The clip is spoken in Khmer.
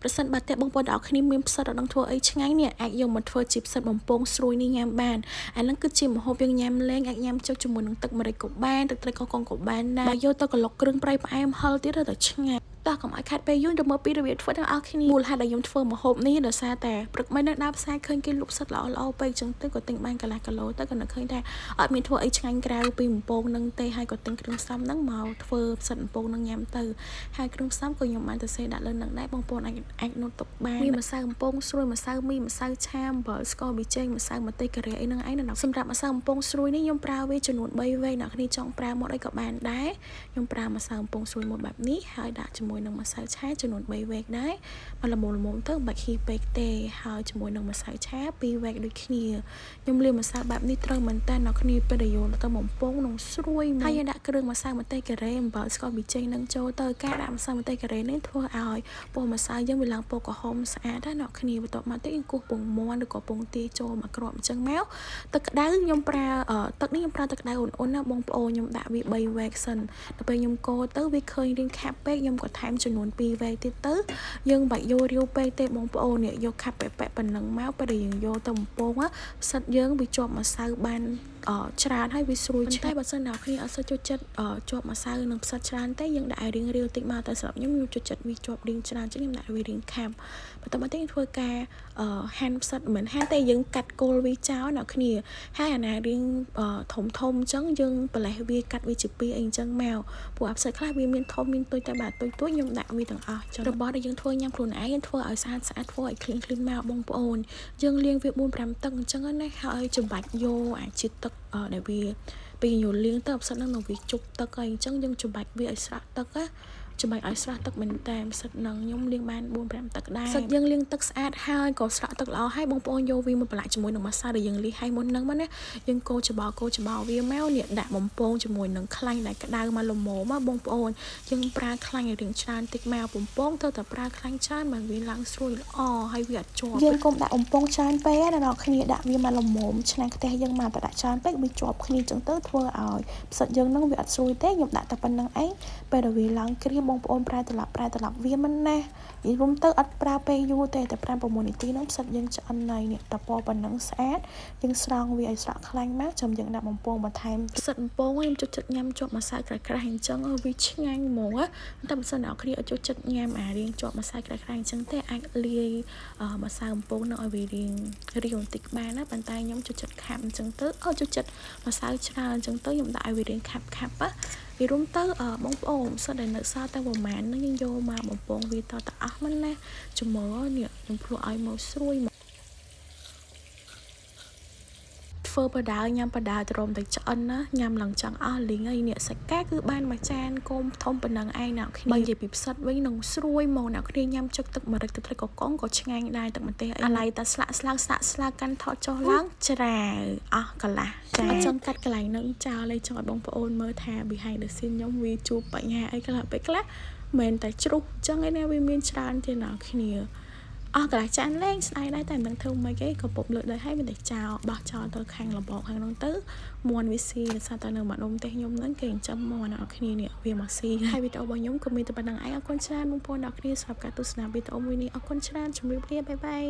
ប្រសិនបើតែបងប្អូនអ្នកគ្នាមានផ្សិតដល់នឹងធ្វើអីឆ្ងាញ់នេះអាចយកមកធ្វើជាផ្សិតបំពងស្រួយនេះញ៉ាំបានអាហ្នឹងគឺជាម្ហូបយើងញ៉ាំលេងអាចញ៉ាំចុះជាមួយនឹងទឹកម្រេចក៏បានទឹកត្រីកកកក៏បានដែរបើយកទៅក្លុកគ្រឿងប្រៃផ្អែមហឹរទៀតទៅឆ្ងាញ់តោះកុំឲ្យខាត់ពេលយូរទៅមើលពីរបៀបធ្វើទាំងអស់គ្នាមូលហេតុដែលខ្ញុំធ្វើម្ហូបនេះដោយសារតែព្រឹកមិញនៅដើរផ្សារឃើញគេលក់ផ្សិតល្អៗពេកចឹងទៅក៏ទិញបានកន្លះគីឡូទៅក៏នឹកឃើញថាអត់មានធ្វើអីឆ្ងាញ់ក្រៅពីបំពងនឹងទេហើយក៏ទិញគ្រឿងផ្សំហ្នឹងមកធ្វើផ្សិតបំពងនឹងញ៉ាំទៅហើយគ្រឿងផ្សំក៏ខ្ញុំបានទៅសេដាក់លើនឹងដែរបងប្អូនអាចណូតទុកបានមានម្សៅបំពងស្រួយម្សៅមីម្សៅឆាអំបិលស្ករប៊ីចេងម្សៅម្ទេសការីអីហ្នឹងឯងណាសម្រាប់ម្សៅបំពងស្រួយនេះខ្ញុំប្រើវាចំនួន3វែកអ្នកគ្នាចង់ប្រើមកអីក៏បានដែរខ្ញុំប្រើម្សៅបំពងស្រួយមួយបែបនេះហើយដាក់ជាមួយនឹងម្សៅឆាចំនួន3វែកដែរមកល្មមទៅបាច់ហ៊ីពេកទេហើយជាមួយនឹងម្សៅឆា2វែកដូចគ្នាខ្ញុំលាយម្សៅបែបនេះត្រូវមែនតើអ្នកគ្នាពេលដែលយកទៅបំពងនឹងស្រួយហើយយើងដាក់គ្រឿងម្សៅម្ទេសការ៉េអំបិលស្ករប៊ីចេងនឹងចូលទៅការដាក់ម្សៅម្ទេសការ៉េនេះធ្វើឲ្យពណ៌ម្សៅយើងវាឡើងពណ៌ក្រហមស្អាតណាអ្នកគ្នាបន្ទាប់មកទៀតយើងគោះពងមាន់ឬក៏ពងទាចូលមកគ្រាប់អញ្ចឹងមកទឹកក្តៅខ្ញុំប្រើទឹកនេះខ្ញុំប្រើទឹកក្តៅអ៊ុនៗណាបងប្អូនខ្ញុំដាក់វា3វែកសិនដល់ពេលខ្ញុំកូរទៅវាឃើញរៀងខាប់ពេកខ្ញុំក៏ថែមចំនួន2វែកទៀតទៅយើងបាច់យករាវពេកទេបងប្អូននេះយកខាប់ប៉ែប៉ុណ្ណឹងមកពេលដែលយើងយកទៅបំពងផ្សិតយើងវាជាប់ម្សៅបានច្រើនហើយវាស្រួយតែបើសិនអ្នកគ្នាអត់សូវចូលចិត្តជាប់ម្សៅនឹងផ្សិតច្រើនទេយើងដាក់ឲ្យរៀងរាវតិចមកតែសម្រាប់ខ្ញុំចូលចិត្តវាជាប់រៀងច្រើនចឹងខ្ញុំដាក់វារៀងខាប់បន្ទាប់មកទៀតធ្វើការហាន់ផ្សិតមិនហាន់ទេយើងកាត់គល់វាចោលអ្នកគ្នាហើយអាណារៀងធំអញ្ចឹងយើងប្រឡេះវាកាត់វាជាពីរអីអញ្ចឹងមកព្រោះអាផ្សិតខ្លះវាមានធំមានតូចតែបាទតូចខ្ញុំដាក់វាទាំងអស់ចឹងរបស់ដែលយើងធ្វើញ៉ាំខ្លួនឯងយើងធ្វើឲ្យស្អាតធ្វើឲ្យcleanមកបងប្អូនយើងលាងវា 4-5 ទឹកអញ្ចឹងណាហើយចំបាច់យកអាជាតិទឹកដែលវាពេលយើងលាងទៅផ្សិតហ្នឹងនៅវាជុកទឹកហើយអញ្ចឹងយើងចំបាច់វាឲ្យស្រក់ទឹកណាចំបាច់ឲ្យស្រស់ទឹកមែនតែផ្សិតហ្នឹងខ្ញុំលាងបាន 4-5 ទឹកដែរផ្សិតយើងលាងទឹកស្អាតហើយក៏ស្រក់ទឹកល្អហើយបងប្អូនយកវាមកប្រឡាក់ជាមួយនឹងម្សៅដែលយើងលាយឲ្យមុនហ្នឹងមកណាយើងកូរច្បល់វាមកនេះដាក់បំពងជាមួយនឹងខ្លាញ់ដែលក្តៅមកល្មមមកបងប្អូនយើងប្រើខ្លាញ់ឲ្យរៀងច្រើនតិចមកបំពងទៅតែប្រើខ្លាញ់ច្រើនបើវាឡើងស្រួយល្អហើយវាអត់ជាប់យើងកុំដាក់បំពងច្រើនពេកណាដល់គ្នាដាក់វាមកល្មមឆ្នាំងខ្ទះយើងមកតែដាក់ច្រើនពេកវាជាប់គ្នាចឹងទៅធ្វើឲ្យផ្សិតយើងហ្នឹងវាអត់ស្រួយទេខ្ញុំដាក់តែប៉ុណ្្នឹងឯងពេលដែលវាឡើងគ្រាមបងប្អូនប្រែត្រឡប់វាមិនណានិយាយរួមទៅអត់ប្រើពេលយូរទេតែ5-6នាទីហ្នឹងផ្សិតយើងឆ្អិនហើយនេះតពណ៌ប៉ុណ្ណឹងស្អាតយើងស្រង់វាឲ្យស្រក់ខ្លាញ់មកចាំយើងដាក់បំពងបន្ថែមផ្សិតបំពងខ្ញុំចូលចិត្តញ៉ាំជាប់ម្សៅក្រាស់ៗអញ្ចឹងវាឆ្ងាញ់ហ្មងតែបើសិនអ្នកគ្នាអត់ចូលចិត្តញ៉ាំអារៀងជាប់ម្សៅក្រាស់ៗអញ្ចឹងទេអាចលាយម្សៅបំពងនឹងឲ្យវារៀងរាវបន្តិចបានណាប៉ុន្តែខ្ញុំចូលចិត្តខាប់អញ្ចឹងទៅចូលចិត្តម្សៅច្រើនអញ្ចឹងទៅខ្ញុំដាក់ឲ្យវារៀងខាប់ណាវារួមទៅបងប្អូនសិតដែលនៅសល់តែប្រហែលហ្នឹងយើងយកមកបំពងវាតអស់មិនណាជំមនេះខ្ញុំភ្លក់ឲ្យមកស្រួយធ្វើបដាញ៉ាំបដាទ្រាំតែឆ្អិនណាញ៉ាំឡើងចង់អស់លីងហើយនេះសាច់កាគឺបានមួយចានគោមធំប៉ុណ្ណឹងឯងអ្នកគ្នាបើនិយាយពីផ្សិតវិញនឹងស្រួយមកអ្នកគ្នាញ៉ាំចុកទឹកម្រេចទឹកត្រីកកងក៏ឆ្ងាញ់ដែរទឹកម្ទេសអាឡៃតាស្លាកកាន់ថតចុះឡើងច្រាវអស់កន្លះចាអញ្ចឹងកាត់កន្លែងនឹងចោលឲ្យចង់ឲ្យបងប្អូនមើលថា behind the scene ខ្ញុំវាជួបបញ្ហាអីខ្លះពេលខ្លះមិនតែជ្រុះអញ្ចឹងឯណាវាមានច្រើនទេអ្នកគ្នាកន្លះចានលេងស្ដាយដែរតែមិនដឹងធ្វើម៉េចទេក៏ពុបលើកដែរហើយមិនតែចោលបោះចោលទៅខាងលំបខាងនោះទៅមួនវាស៊ីដោយសារតែនៅម្ដុំផ្ទះខ្ញុំហ្នឹងគេចិញ្ចឹមមួនអ្នកគ្នានេះវាមកស៊ីហើយវីដេអូរបស់ខ្ញុំក៏មានតែប៉ុណ្្នឹងឯងអរគុណច្រើនបងប្អូនអ្នកគ្នាសម្រាប់ការទស្សនាវីដេអូមួយនេះអរគុណច្រើនជម្រាបលាបាយបាយ